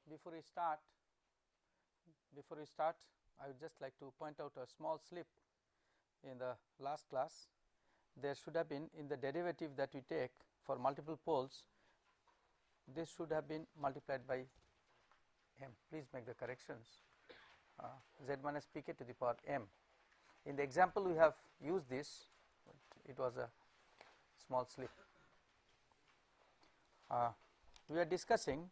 before we start, I would just like to point out a small slip in the last class. There should have been, in the derivative that we take for multiple poles, this should have been multiplied by m. Please make the corrections. Z minus pk to the power m. In the example we have used this, but it was a small slip. We are discussing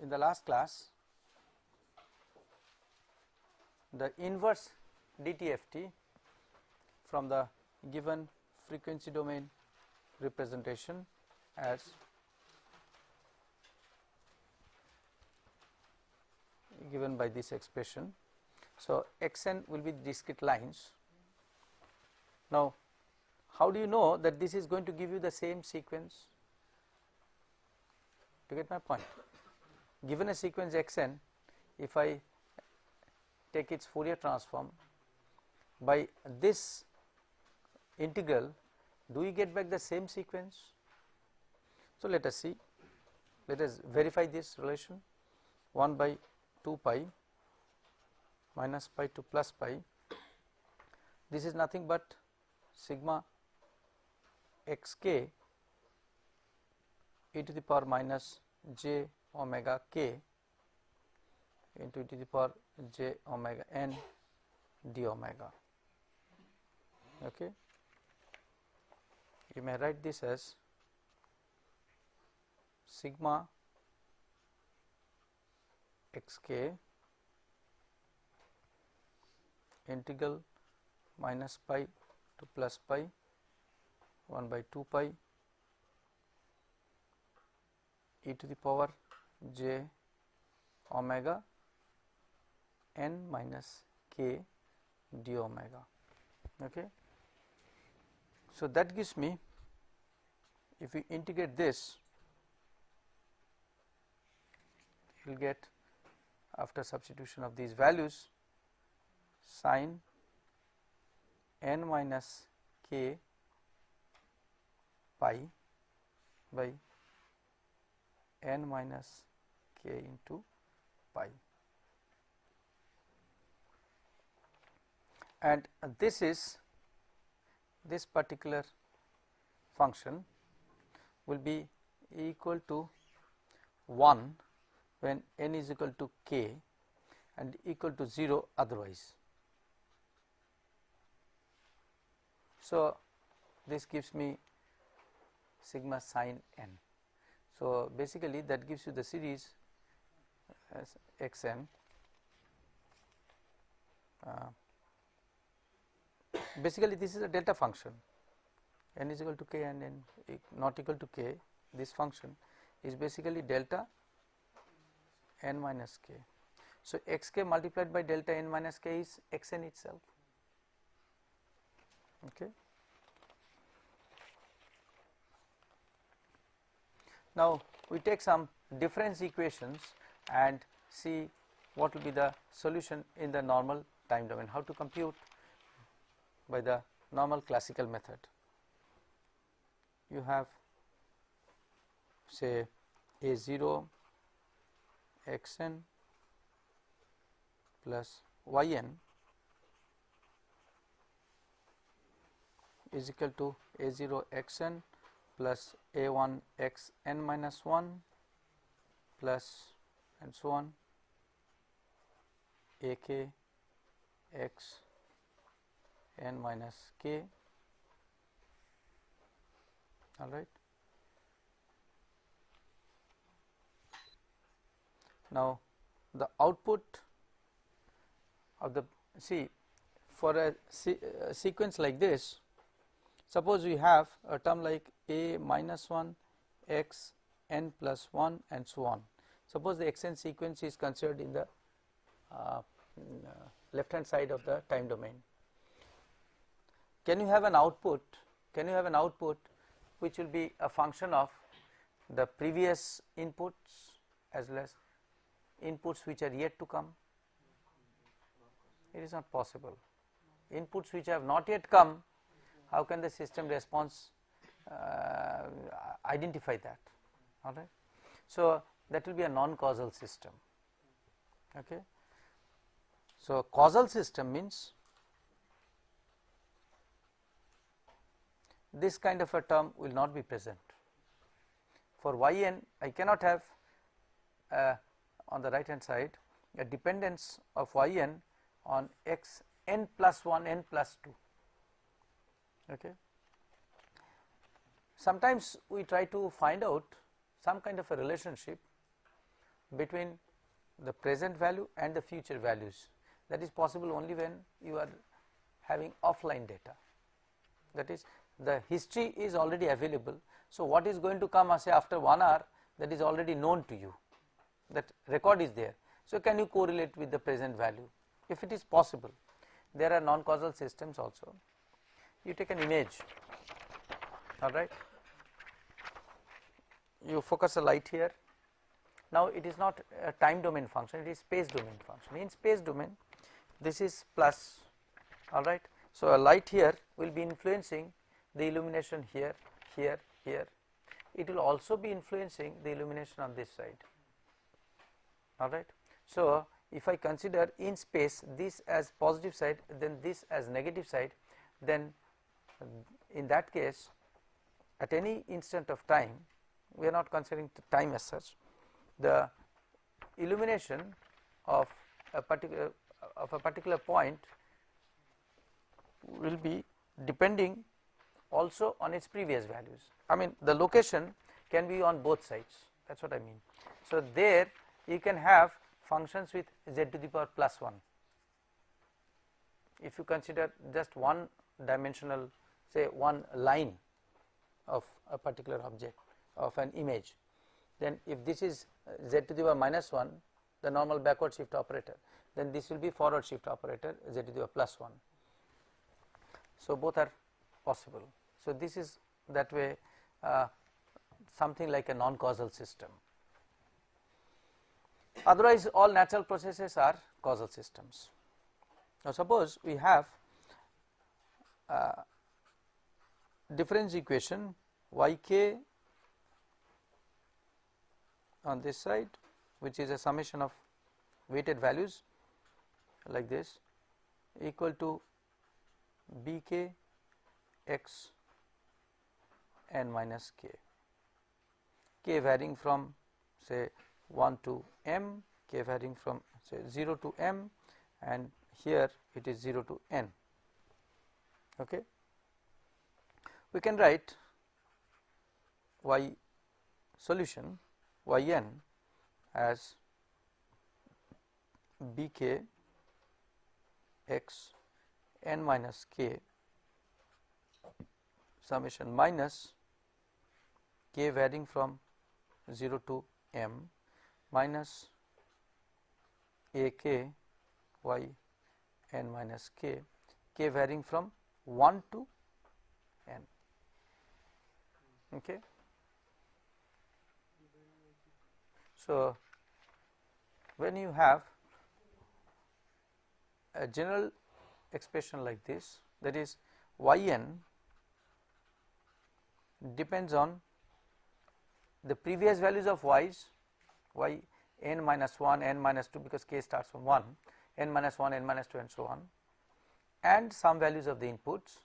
in the last class the inverse DTFT from the given frequency domain representation as given by this expression. So, xn will be discrete lines. Now, how do you know that this is going to give you the same sequence? To get my point, given a sequence xn, if I take its Fourier transform, by this integral, do we get back the same sequence? So, let us see, let us verify this relation. 1 by 2 pi minus pi to plus pi, this is nothing but sigma xk e to the power minus j omega k into e to the power j omega n d omega. Okay. You may write this as sigma xk integral minus pi to plus pi 1 by 2 pi e to the power j omega n minus k d omega. Okay. So, that gives me, if we integrate this, you will get, after substitution of these values, sin n minus k pi by n minus k into pi, and this particular function will be equal to 1 when n is equal to k and equal to 0 otherwise. So, this gives me sigma sin n. So, basically that gives you the series as xn. Basically this is a delta function, n is equal to k and n not equal to k. This function is basically delta n minus k. So, xk multiplied by delta n minus k is xn itself. Okay. Now, we take some difference equations and see what will be the solution in the normal time domain, how to compute by the normal classical method. You have, say, a0 xn plus yn is equal to a0 xn plus a1 x n minus 1 plus and so on ak x n minus k, all right. Now, the output of the, see, for a sequence like this, suppose we have a term like a minus 1 x n plus 1 and so on. Suppose the xn sequence is considered in the left hand side of the time domain. Can you have an output? Can you have an output which will be a function of the previous inputs as well as inputs which are yet to come? It is not possible. Inputs which have not yet come, how can the system response identify that? all right. So, that will be a non-causal system. Okay. So, causal system means this kind of a term will not be present. For yn, I cannot have on the right hand side a dependence of yn on x n plus 1 n plus 2. Okay. Sometimes we try to find out some kind of a relationship between the present value and the future values. That is possible only when you are having offline data, that is the history is already available. So, what is going to come say after 1 hour, that is already known to you, that record is there. So, can you correlate with the present value? If it is possible, there are non-causal systems also. You take an image, all right, you focus a light here. Now, it is not a time domain function, it is space domain function. In space domain, this is plus, all right. So, a light here will be influencing the illumination here, here, here. It will also be influencing the illumination on this side, all right. So, if I consider in space this as positive side, then this as negative side, then in that case at any instant of time, we are not considering the time as such, the illumination of a particular point will be depending also on its previous values. I mean the location can be on both sides, that is what I mean. So, there you can have functions with z to the power plus 1. If you consider just one dimensional, say one line of a particular object of an image, then if this is z to the power minus 1, the normal backward shift operator, then this will be forward shift operator z to the power plus 1. So, both are possible. So, this is that way something like a non-causal system. Otherwise, all natural processes are causal systems. Now, suppose we have difference equation yk on this side, which is a summation of weighted values like this, equal to bk x n minus k varying from say 1 to m, k varying from say 0 to m, and here it is 0 to n. Okay. We can write y solution yn as bk x n minus k summation minus k varying from 0 to m minus ak y n minus k varying from 1 to n. Okay. So, when you have a general expression like this, that is yn depends on the previous values of y's, y n minus 1, n minus 2, because k starts from 1, n minus 1, n minus 2 and so on, and some values of the inputs,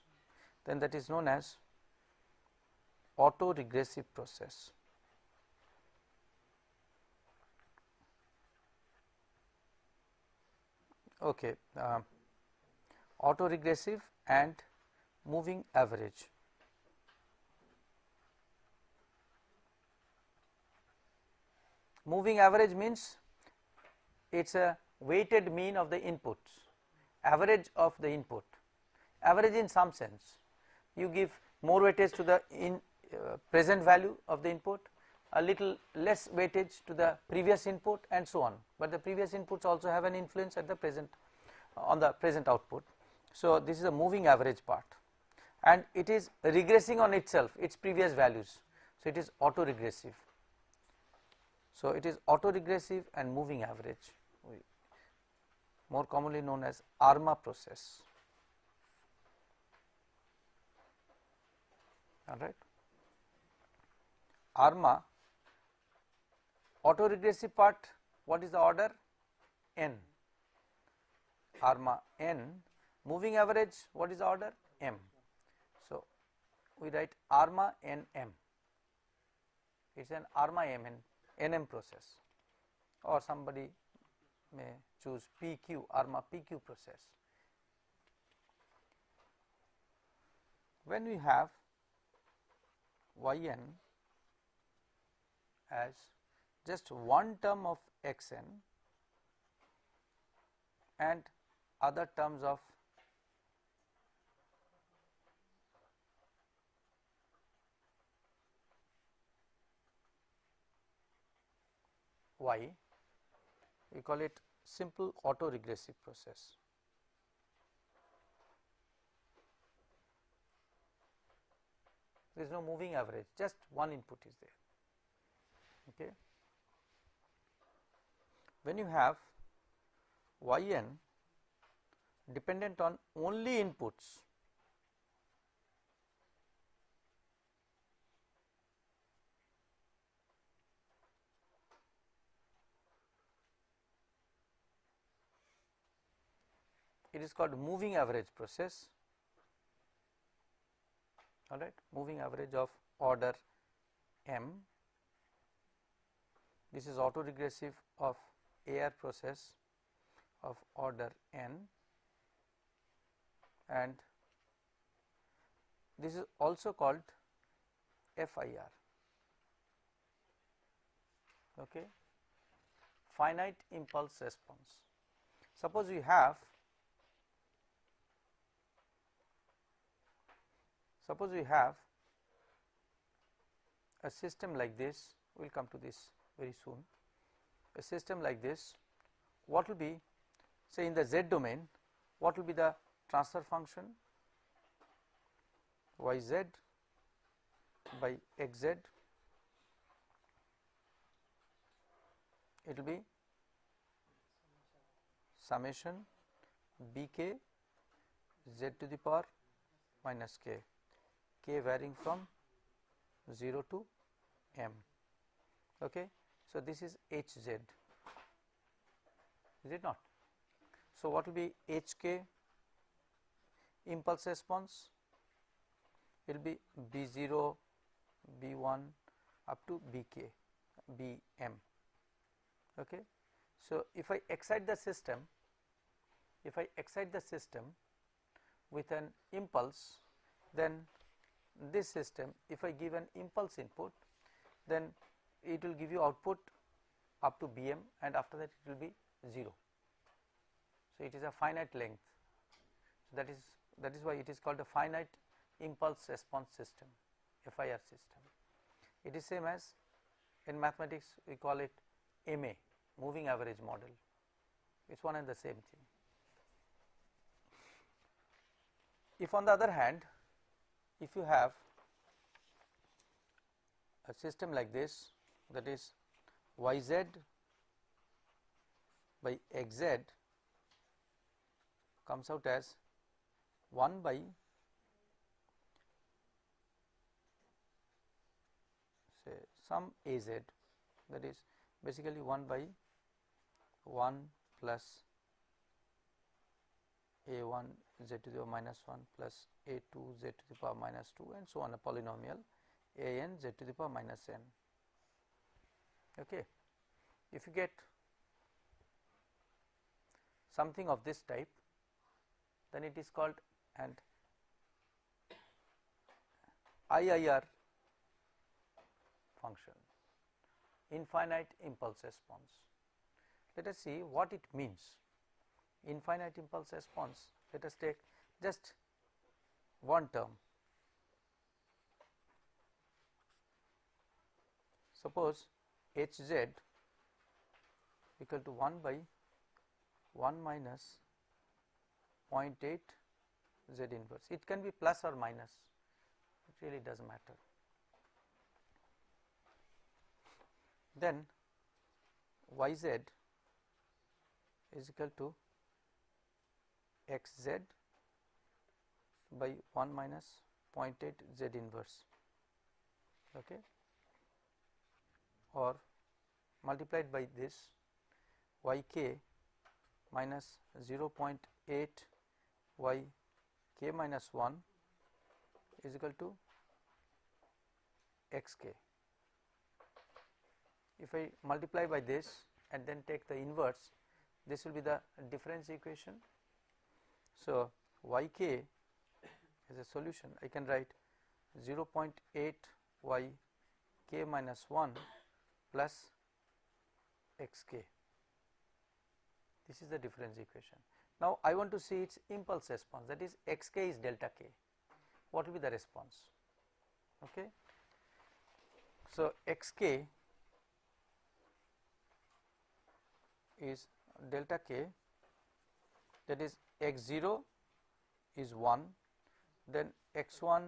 then that is known as autoregressive process. Okay, autoregressive and moving average. Moving average means it is a weighted mean of the inputs, average of the input, average in some sense. You give more weightage to the present value of the input, a little less weightage to the previous input, and so on, but the previous inputs also have an influence at the present on the present output. So, this is a moving average part, and it is regressing on itself, its previous values. So, it is autoregressive. So, it is autoregressive and moving average, more commonly known as ARMA process. All right. ARMA Autoregressive part, what is the order? N, ARMA N. Moving average, what is the order? M. So, we write ARMA NM, it is an ARMA NM process, or somebody may choose PQ, ARMA PQ process. When we have Yn as just one term of Xn and other terms of Y, we call it simple autoregressive process. There is no moving average, just one input is there. Okay. When you have Yn dependent on only inputs, it is called moving average process, all right, moving average of order M. This is autoregressive of AR process of order N, and this is also called FIR, okay, finite impulse response. Suppose we have a system like this, we will come to this very soon. A system like this, what will be, say in the Z domain, what will be the transfer function? Yz by xz, it will be summation bk z to the power minus k, k varying from 0 to m. Okay. So, this is Hz, is it not? So, what will be Hk impulse response? It will be B0, B1 up to Bk, Bm. Okay. So, if I excite the system, with an impulse, then this system, if I give an impulse input, then it will give you output up to Bm, and after that it will be 0. So, it is a finite length. So, that is why it is called a finite impulse response system, FIR system. It is same as in mathematics we call it MA, moving average model. It is one and the same thing. If on the other hand, if you have a system like this, that is Yz by xz comes out as 1 by say some Az, that is basically 1 by 1 plus A1 z to the power minus 1 plus A2 z to the power minus 2 and so on, a polynomial An z to the power minus n. Okay. If you get something of this type, then it is called an IIR function, infinite impulse response. Let us see what it means. Infinite impulse response, let us take just one term. Suppose Hz equal to 1 by 1 minus 0.8 z inverse. It can be plus or minus, it really does not matter. Then Yz is equal to xz by 1 minus 0.8 z inverse, okay, or multiplied by this yk minus 0.8 yk minus 1 is equal to xk. If I multiply by this and then take the inverse, this will be the difference equation. So, yk as a solution I can write 0.8 yk minus 1 plus xk. This is the difference equation. Now, I want to see its impulse response, that is xk is delta k. What will be the response? Okay. So, xk is delta k, that is x0 is 1, then x1,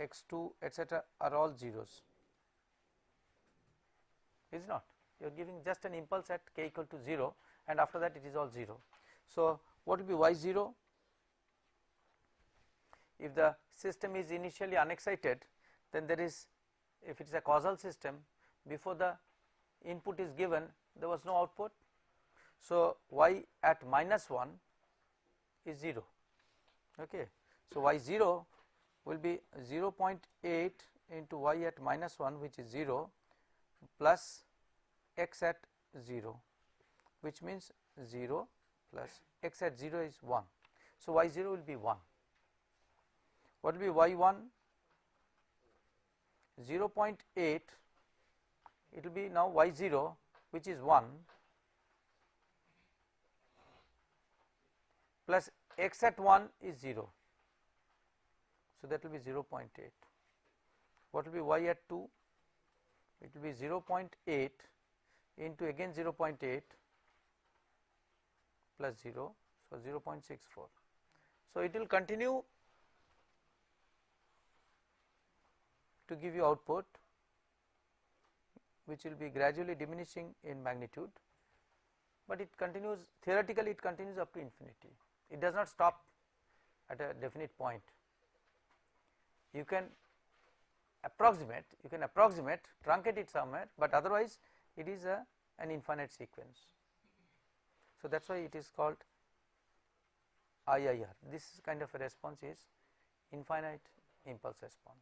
x2 etc. are all zeros, is not? You are giving just an impulse at k equal to 0 and after that it is all 0. So, what will be y0? If the system is initially unexcited, then there is, if it is a causal system, before the input is given there was no output. So, y at minus 1 is 0. Okay. So, y0 will be 0.8 into y at minus 1, which is 0, plus x at 0, which means 0 plus x at 0 is 1. So, y0 will be 1. What will be y1? 0.8, it will be now y0, which is 1, plus x at 1 is 0. So, that will be 0.8. What will be y at 2? It will be 0.8 into again 0.8 plus 0, so 0.64. So, it will continue to give you output, which will be gradually diminishing in magnitude, but it continues, theoretically it continues up to infinity. It does not stop at a definite point. You can approximate, truncate it somewhere, but otherwise it is an infinite sequence. So, that is why it is called IIR. This kind of a response is infinite impulse response.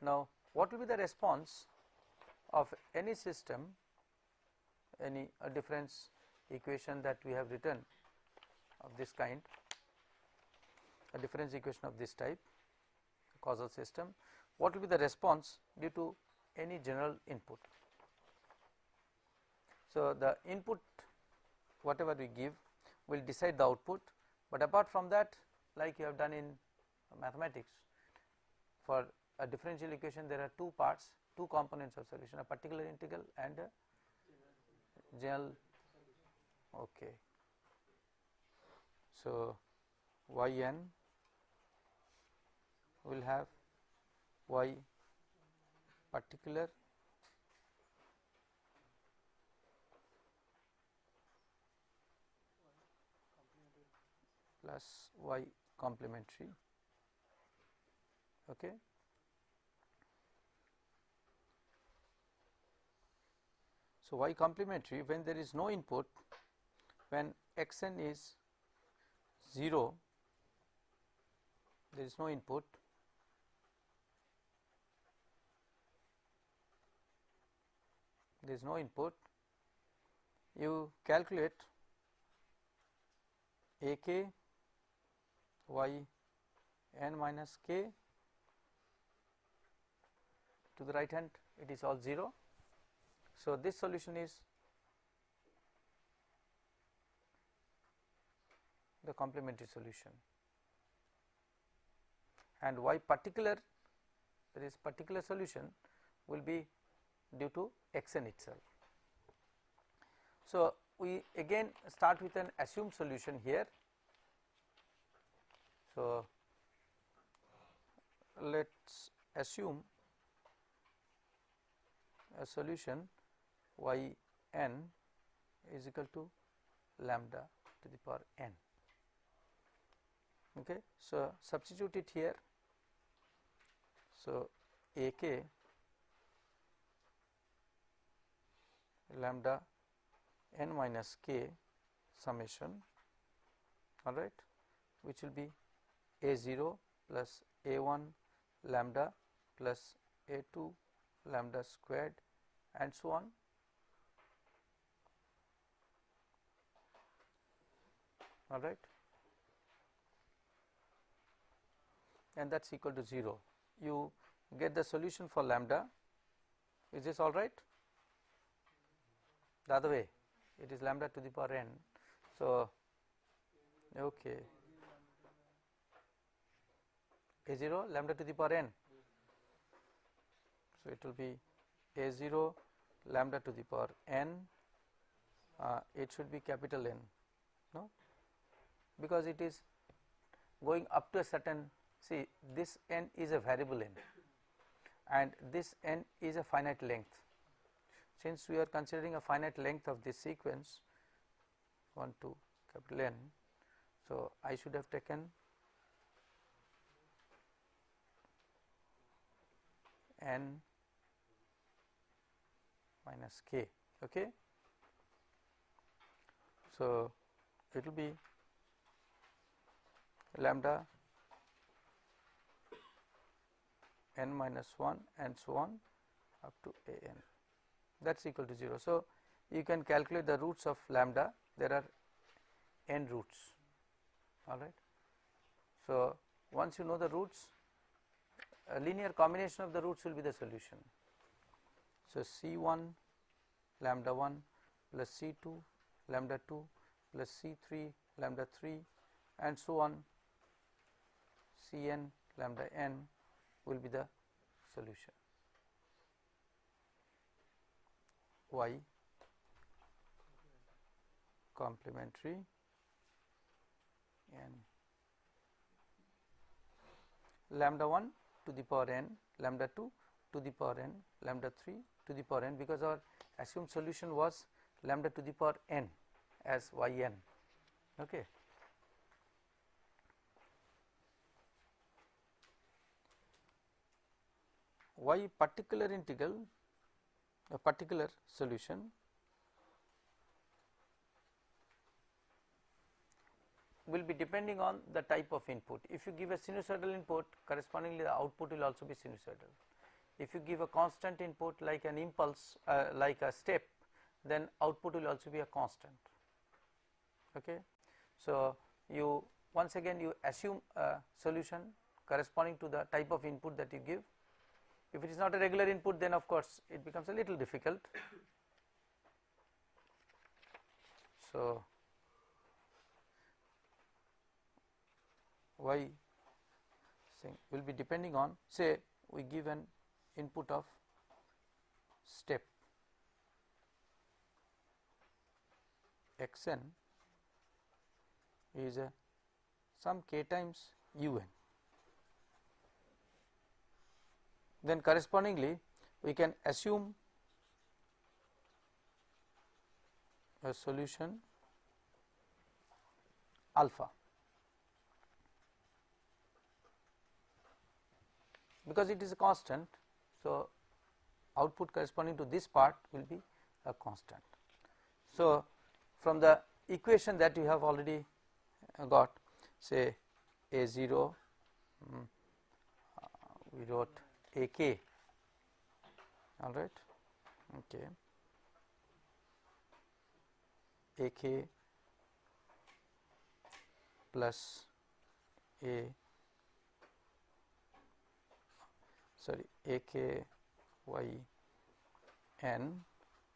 Now, what will be the response of any system, any difference equation that we have written of this kind, a difference equation of this type, causal system? What will be the response due to any general input? So, the input whatever we give will decide the output, but apart from that, like you have done in mathematics, for a differential equation there are two parts, two components of solution, a particular integral and a general. Okay. So, yn will have y particular plus y complementary. Okay. So, y complementary, when there is no input, when xn is 0, there is no input, you calculate ak y n minus k, to the right hand it is all 0. So, this solution is the complementary solution, and y particular, that is particular solution, will be due to xn itself. So, we again start with an assumed solution here. So, let us assume a solution y n is equal to lambda to the power n. Okay. So, substitute it here. So, A k lambda n minus k summation, all right, which will be A0 plus A1 lambda plus A2 lambda squared and so on. All right, and that is equal to 0. You get the solution for lambda. Is this all right? The other way, it is lambda to the power n. So, okay, A0 lambda to the power n. So, it will be A0 lambda to the power n, it should be capital N, no, because it is going up to a certain, see this n is a variable n and this n is a finite length. Since we are considering a finite length of this sequence 1 to capital N, so I should have taken n minus k. Okay. So, it will be lambda n minus 1 and so on up to a n, that is equal to 0. So, you can calculate the roots of lambda, there are n roots, all right. So, once you know the roots, a linear combination of the roots will be the solution. So, C1 lambda 1 plus C2 lambda 2 plus C3 lambda 3 and so on, Cn lambda n will be the solution. Y complementary n lambda 1 to the power n, lambda 2 to the power n, lambda 3 to the power n, because our assumed solution was lambda to the power n as y n. Okay. Y particular integral, a particular solution will be depending on the type of input. If you give a sinusoidal input, correspondingly the output will also be sinusoidal. If you give a constant input like an impulse, like a step, then output will also be a constant. Okay. So, you once again you assume a solution corresponding to the type of input that you give. If it is not a regular input, then of course it becomes a little difficult. So, y will be depending on, say we give an input of step xn is a some k times un. Then correspondingly we can assume a solution alpha, because it is a constant. So, output corresponding to this part will be a constant. So, from the equation that you have already got, say A0, we wrote AK, all right, okay, AK plus AK y n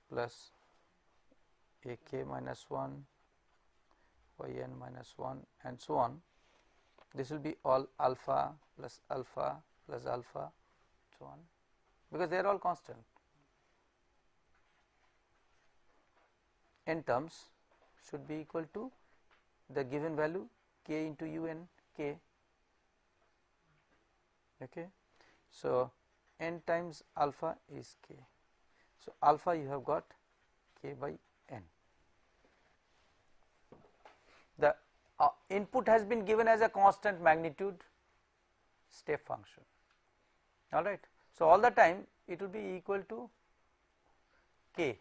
plus AK minus 1 y n minus 1 and so on. This will be all alpha plus alpha plus alpha, so on, because they are all constant. N terms should be equal to the given value k into un k. Okay. So, n times alpha is k. So, alpha you have got k by n. The input has been given as a constant magnitude step function, all right. So, all the time it will be equal to k.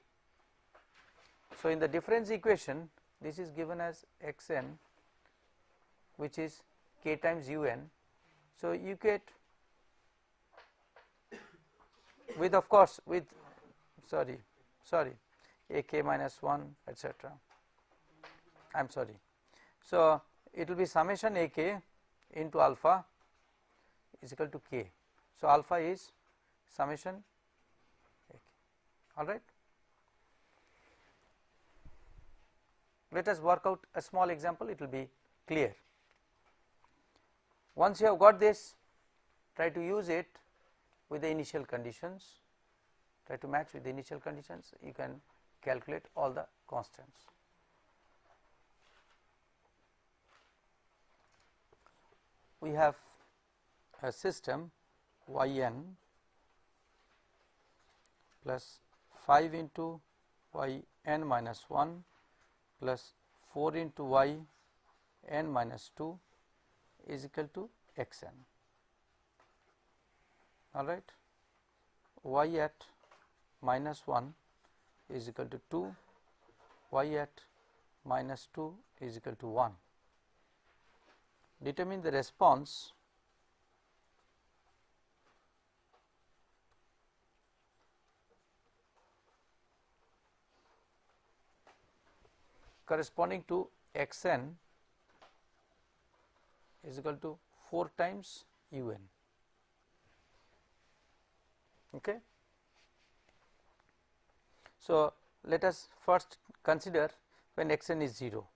So, in the difference equation this is given as x n, which is k times u n. So, you get with, of course, with sorry a k minus 1 etc. I am sorry. So, it will be summation a k into alpha is equal to k. So, alpha is summation a k, all right. Let us work out a small example, it will be clear. Once you have got this, try to use it with the initial conditions, try to match with the initial conditions, you can calculate all the constants. We have a system y n plus 5 into y n minus 1 plus 4 into y n minus 2 is equal to x n, all right. Y at minus 1 is equal to 2, y at minus 2 is equal to 1. Determine the response corresponding to x n is equal to 4 times u n. Okay. So, let us first consider when x n is 0,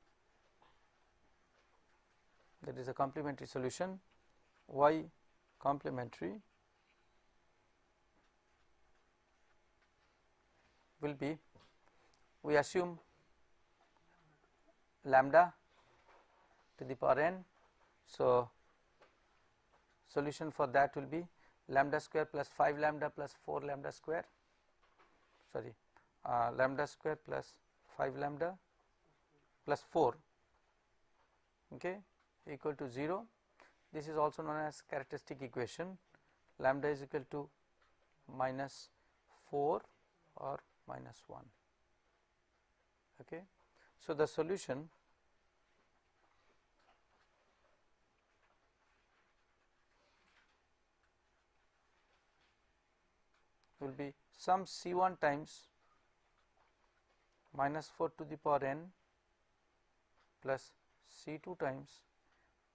that is a complementary solution. Y complementary will be, we assume lambda to the power n. So, solution for that will be lambda square plus 5 lambda plus 4 lambda square, sorry, lambda square plus 5 lambda plus 4, okay, equal to 0. This is also known as characteristic equation, lambda is equal to minus 4 or minus 1. Okay. So, the solution will be sum C1 times minus 4 to the power n plus C2 times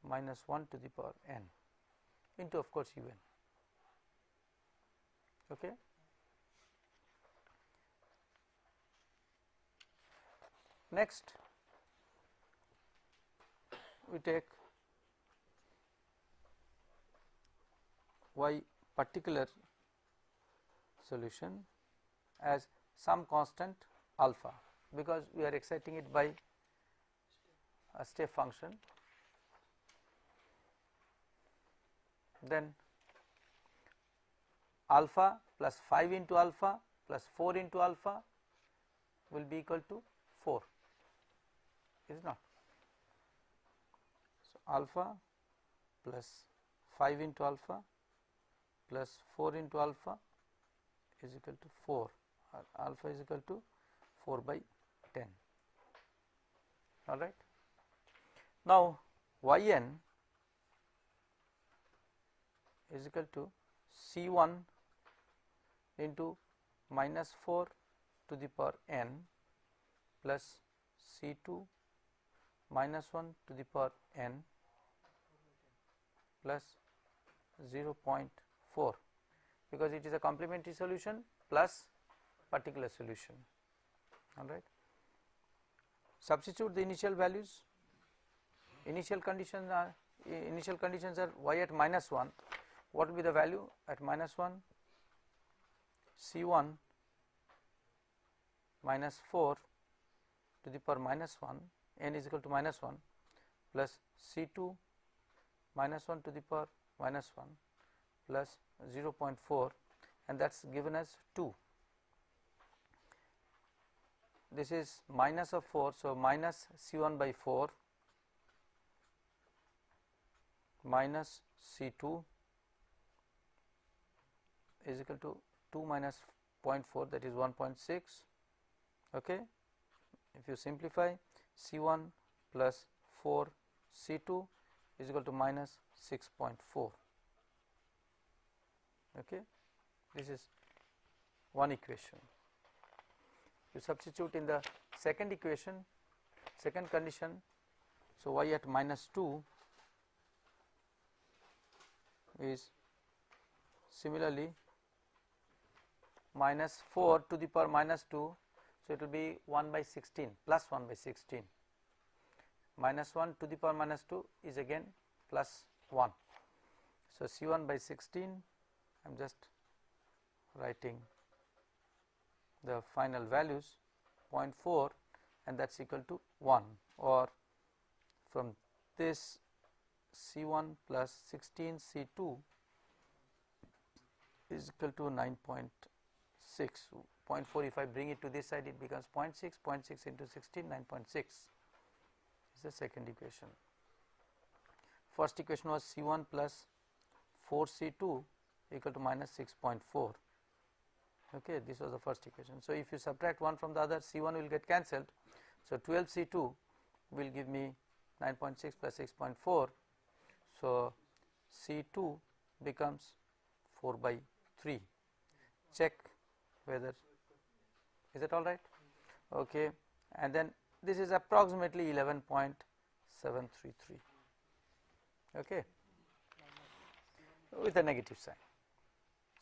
minus 1 to the power n into, of course, u n. Okay. Next, we take y particular solution as some constant alpha, because we are exciting it by a step function. Then alpha plus 5 into alpha plus 4 into alpha will be equal to 4, is it not? So, alpha plus 5 into alpha plus 4 into alpha is equal to 4, or alpha is equal to 4 by 10, all right. Now, y n is equal to C1 into minus 4 to the power n plus C2 minus 1 to the power n plus 0.4, because it is a complementary solution plus particular solution, all right. Substitute the initial values. Initial conditions are y at minus 1. What will be the value at minus 1? C1 minus 4 to the power minus 1, n is equal to minus 1, plus C2 minus 1 to the power minus 1 plus 0.4, and that is given as 2. This is minus of 4, so minus C1 by 4 minus C2 is equal to 2 minus 0.4, that is 1.6. Okay. If you simplify, C1 plus 4 C2 is equal to minus 6.4. Okay. This is one equation. You substitute in the second equation, second condition. So, y at minus 2 is similarly minus 4 to the power minus 2. So, it will be 1 by 16 plus 1 by 16, minus 1 to the power minus 2 is again plus 1. So, C1 by 16, I am just writing the final values 0.4 and that is equal to 1, or from this C1 plus 16 C2 is equal to 9.6. 0.4, if I bring it to this side, it becomes 0.6, 0.6 into 16, 9.6 is the second equation. First equation was C1 plus 4 C2 equal to minus 6.4. Okay, this was the first equation. So, if you subtract one from the other, C1 will get cancelled. So, 12 C2 will give me 9.6 plus 6.4. So, C2 becomes 4 by 3. Check whether, is that all right? Okay, and then this is approximately 11.733. Okay, with a negative sign.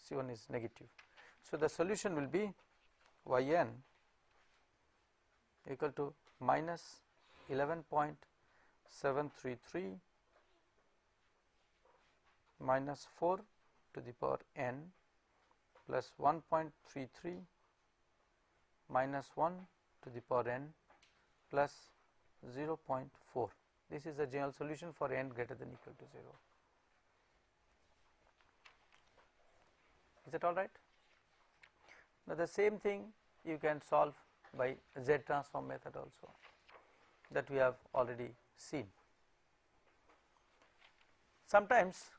C1 is negative. So, the solution will be yn equal to minus 11.733 minus 4 to the power n plus 1.33 minus 1 to the power n plus 0.4. This is the general solution for n greater than equal to 0. Is that all right? Now, the same thing you can solve by Z transform method also, that we have already seen. Sometimes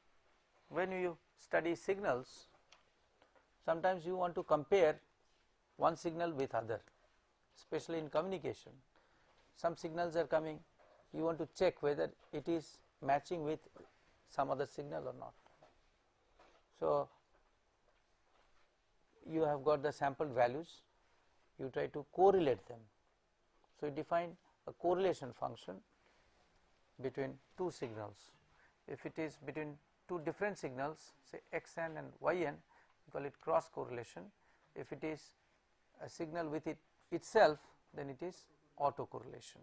when you study signals, sometimes you want to compare one signal with other, especially in communication. Some signals are coming, you want to check whether it is matching with some other signal or not. So, you have got the sampled values, you try to correlate them. So, you define a correlation function between two signals. If it is between two different signals, say xn and yn, you call it cross correlation. If it is a signal with it itself, then it is autocorrelation.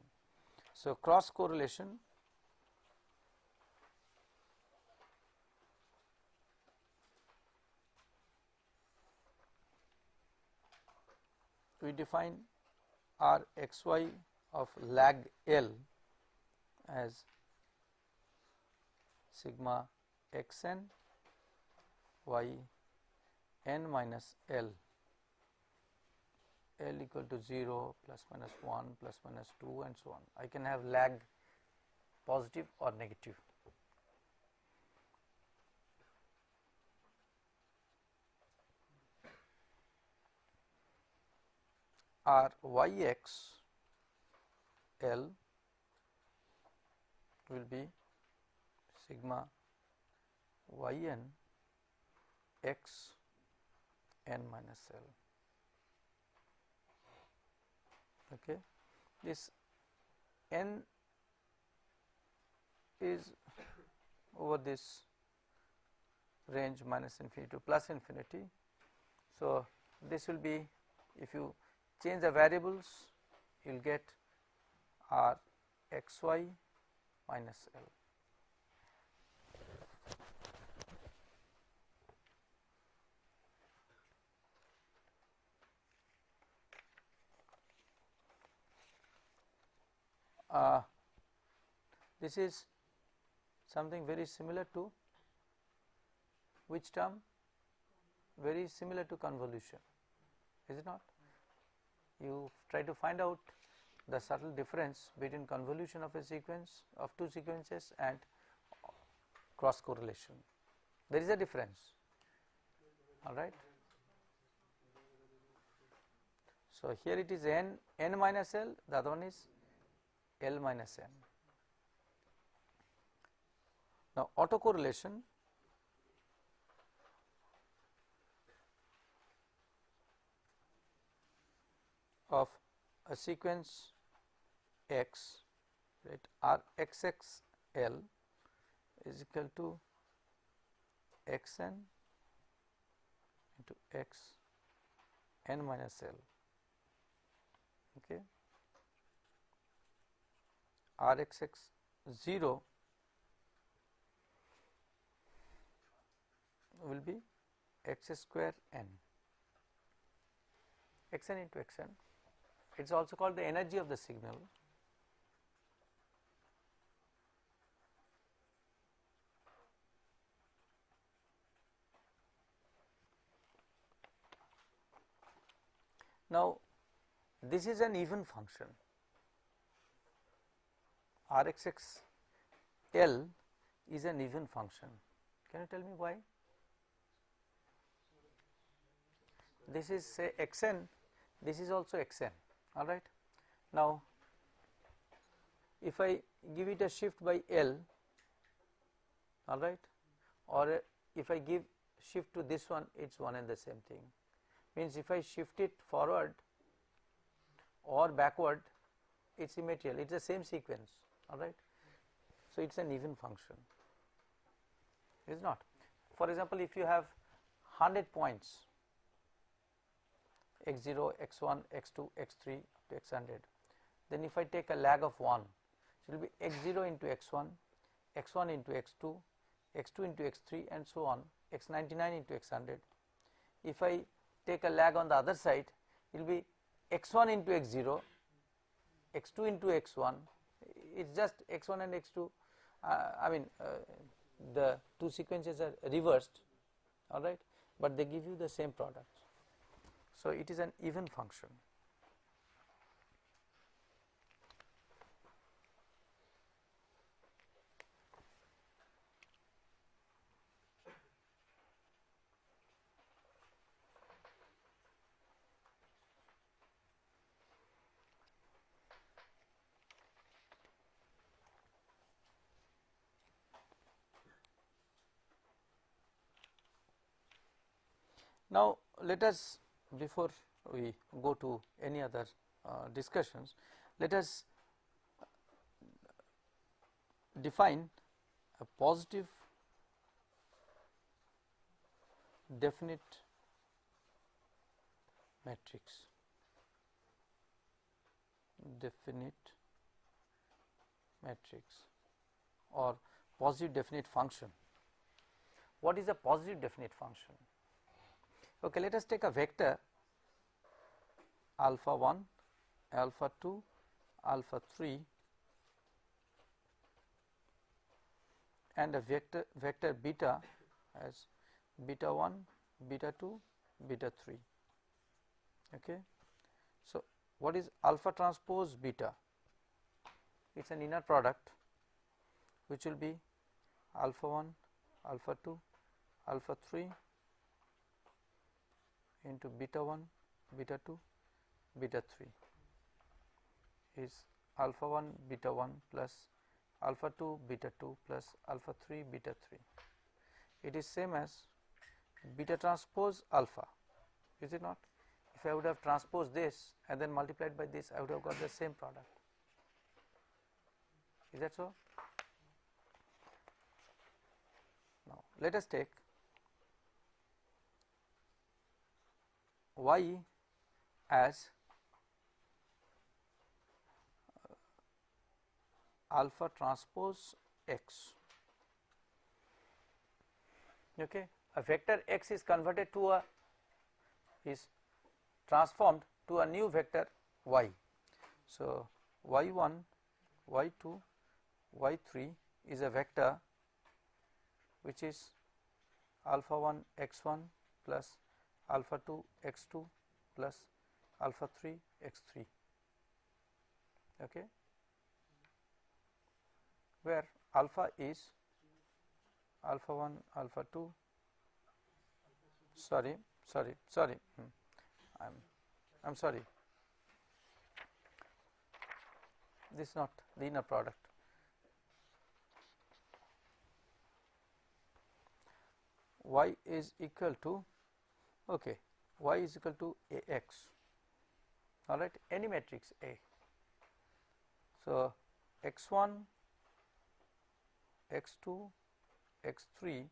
So, cross correlation we define Rxy of lag L as sigma xn y n minus L, L equal to 0 plus minus 1 plus minus 2 and so on. I can have lag positive or negative. R yx L will be sigma yn x n minus L. Okay. This n is over this range minus infinity to plus infinity. So, this will be, if you change the variables, you will get R xy minus L. This is something very similar to which term? Very similar to convolution, is it not? You try to find out the subtle difference between convolution of a sequence of two sequences and cross correlation. There is a difference, all right. So, here it is n minus L, the other one is L minus n. Now, autocorrelation of a sequence x, right, R XX L is equal to x n into x n minus L. Okay. RXX 0 will be x square n, x n into x n. It is also called the energy of the signal. Now, this is an even function. RXX L is an even function. Can you tell me why? This is say x n, this is also x n, all right. Now, if I give it a shift by L, all right, or if I give shift to this one, it is one and the same thing. Means if I shift it forward or backward, it is immaterial, it is the same sequence, all right. So, it is an even function, is not. For example, if you have 100 points x0, x1, x2, x3 to x100, then if I take a lag of 1, it will be x0 into x1, x1 into x2, x2 into x3 and so on, x99 into x100. If I take a lag on the other side, it will be x1 into x0, x2 into x1, it is just x1 and x2, the two sequences are reversed, all right, but they give you the same product. So, it is an even function. Now, let us, before we go to any other discussions, let us define a positive definite matrix, or positive definite function. What is a positive definite function? Okay, let us take a vector alpha 1, alpha 2, alpha 3 and a vector beta as beta 1, beta 2, beta 3. Okay. So, what is alpha transpose beta? It is an inner product which will be alpha 1, alpha 2, alpha 3 into beta 1, beta 2, beta 3 is alpha 1 beta 1 plus alpha 2 beta 2 plus alpha 3 beta 3. It is same as beta transpose alpha, is it not? If I would have transposed this and then multiplied by this, I would have got the same product. Is that so? Now, let us take y as alpha transpose x. Okay. A vector x is converted to a, is transformed to a new vector y. So, y1, y2, y3 is a vector which is alpha 1 x1 plus alpha 2 x2 plus alpha 3 x3, okay, where alpha is alpha 1, alpha 2, sorry, I am sorry, this is not the inner product. Y is equal to, okay, y is equal to Ax, all right, any matrix A. So, x1, x2, x3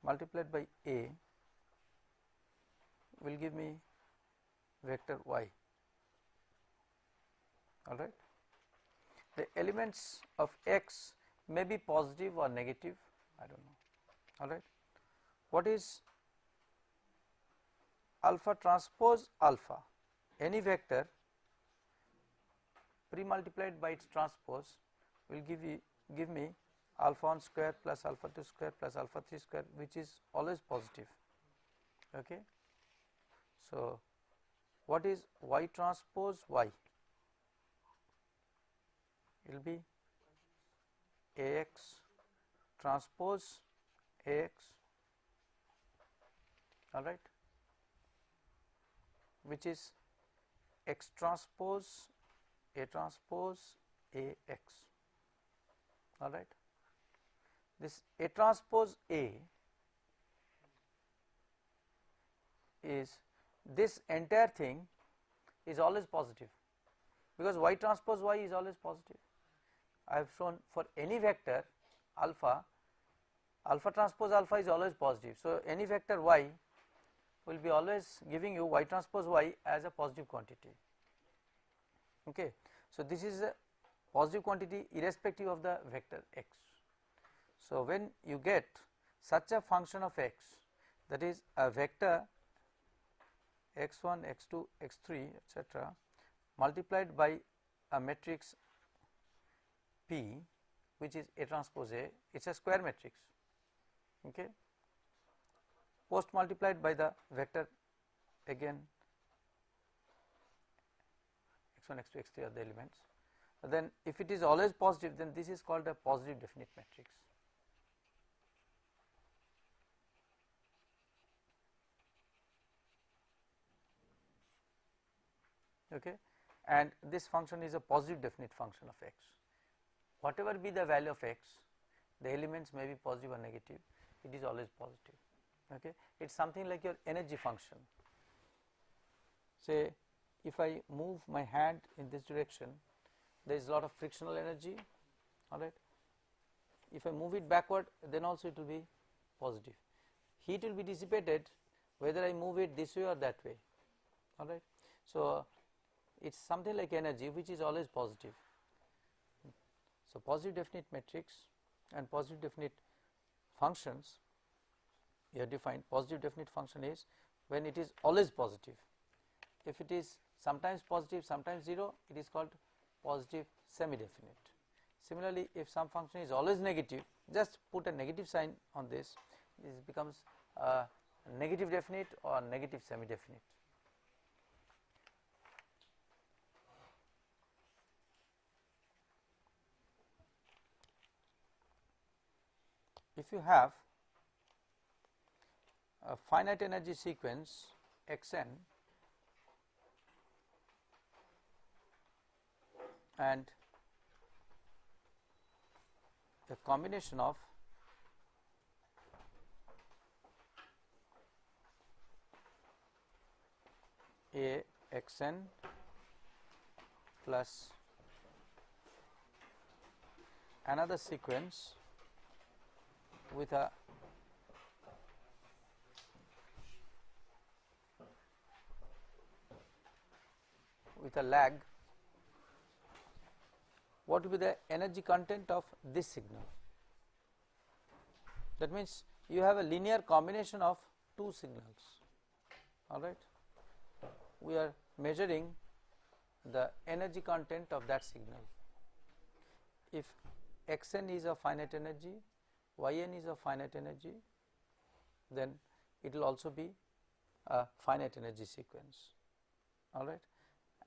multiplied by A will give me vector y, all right. The elements of x may be positive or negative, I do not know, all right. What is alpha transpose alpha? Any vector pre-multiplied by its transpose will give me alpha 1 square plus alpha 2 square plus alpha 3 square, which is always positive. Okay. So, what is y transpose y? It will be Ax transpose Ax, all right, which is x transpose A transpose Ax, all right. This A transpose A is, this entire thing is always positive, because y transpose y is always positive. I have shown for any vector alpha, alpha transpose alpha is always positive. So, any vector y will be always giving you y transpose y as a positive quantity. Okay. So, this is a positive quantity irrespective of the vector x. So, when you get such a function of x, that is a vector x1, x2, x3 etc., multiplied by a matrix P, which is A transpose A, it is a square matrix. Okay. Post multiplied by the vector again x1, x2, x3 are the elements. Then if it is always positive, then this is called a positive definite matrix. Okay. And this function is a positive definite function of x. Whatever be the value of x, the elements may be positive or negative, it is always positive. Okay. It is something like your energy function. Say if I move my hand in this direction, there is a lot of frictional energy, all right. If I move it backward, then also it will be positive. Heat will be dissipated whether I move it this way or that way, all right. So, it is something like energy which is always positive. So, positive definite matrix and positive definite functions, you have defined positive definite function is when it is always positive. If it is sometimes positive, sometimes 0, it is called positive semi-definite. Similarly, if some function is always negative, just put a negative sign on this, this becomes a negative definite or negative semi-definite. If you have a finite energy sequence xn and a combination of a xn plus another sequence with a lag, what will be the energy content of this signal? That means you have a linear combination of two signals, all right. We are measuring the energy content of that signal. If xn is a finite energy, yn is a finite energy, then it will also be a finite energy sequence, all right.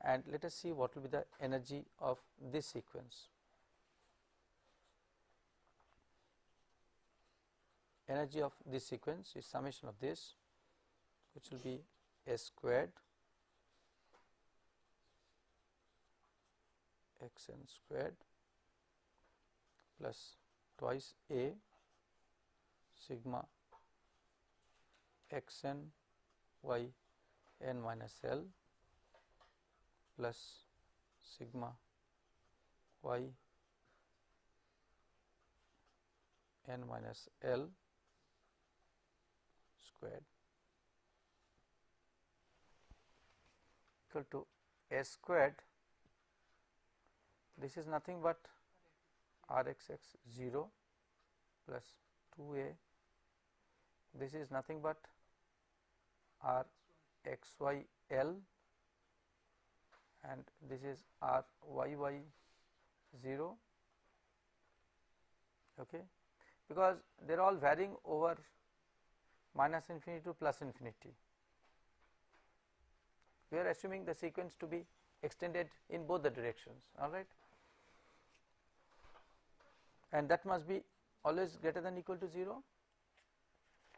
And let us see what will be the energy of this sequence. energy of this sequence is summation of this, which will be S squared x n squared plus twice A sigma x n y n minus L plus sigma y n minus L squared equal to S squared. This is nothing but R x x 0 plus 2A. This is nothing but R x y L, and this is R y y 0, okay, because they are all varying over minus infinity to plus infinity. We are assuming the sequence to be extended in both the directions, all right, and that must be always greater than equal to 0,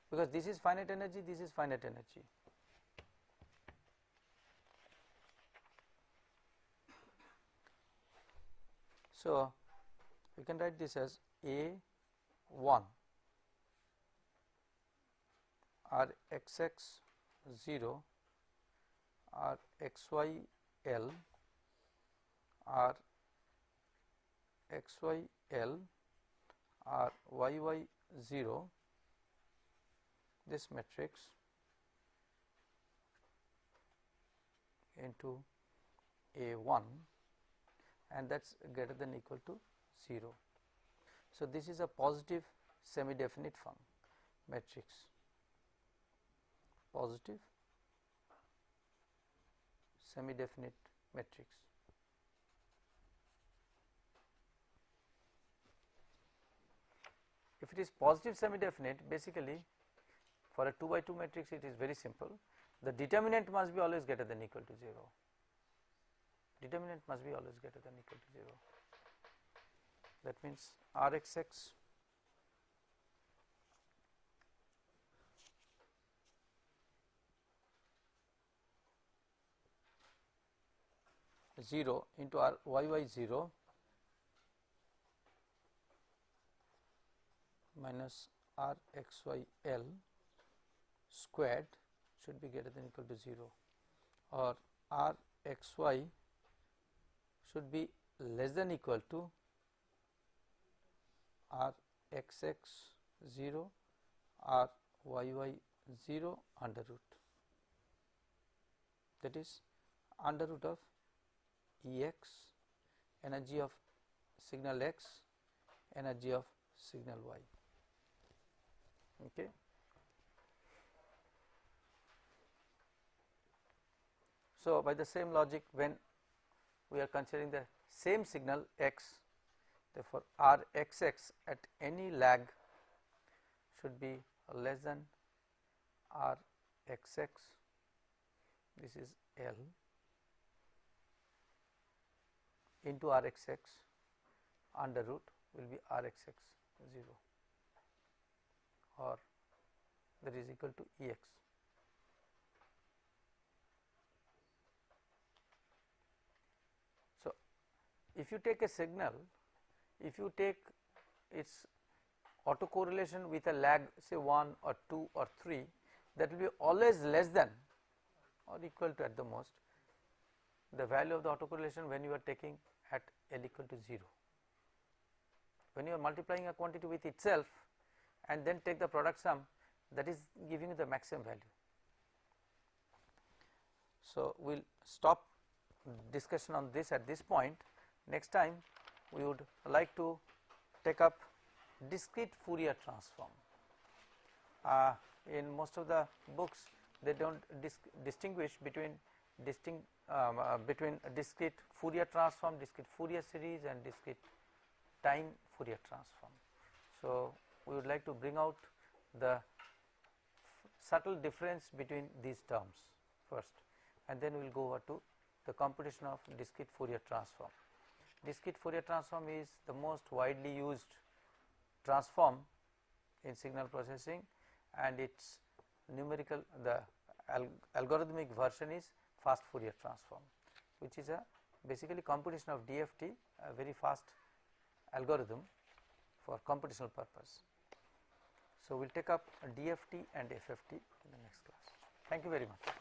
because this is finite energy, this is finite energy. So, we can write this as A 1 R x x 0 R x y L R x y L R y y 0, this matrix into A 1, and that is greater than equal to 0. So, this is a positive semi definite matrix, positive semi definite matrix. If it is positive semi definite, basically for a 2 by 2 matrix it is very simple. The determinant must be always greater than equal to 0. Determinant must be always greater than equal to 0. That means R x x 0 into R y y 0 minus R x y L squared should be greater than equal to 0, or R x y should be less than equal to R x x 0 R y y 0 under root, that is under root of E x, energy of signal x, energy of signal y. Okay. So, by the same logic, when we are considering the same signal x, therefore, R x x at any lag should be less than R x x, this is L, into R x x under root will be R x x 0, or that is equal to E x. So, if you take a signal, if you take its autocorrelation with a lag say 1 or 2 or 3, that will be always less than or equal to at the most the value of the autocorrelation when you are taking at L equal to 0. When you are multiplying a quantity with itself and then take the product sum, that is giving you the maximum value. So, we will stop discussion on this at this point. Next time we would like to take up discrete Fourier transform. In most of the books they do not distinguish between discrete Fourier transform, discrete Fourier series and discrete time Fourier transform. So, we would like to bring out the subtle difference between these terms first, and then we will go over to the computation of discrete Fourier transform. Discrete Fourier transform is the most widely used transform in signal processing, and its numerical, the algorithmic version is fast Fourier transform, which is a basically computation of DFT, a very fast algorithm for computational purpose. So, we will take up DFT and FFT in the next class. Thank you very much.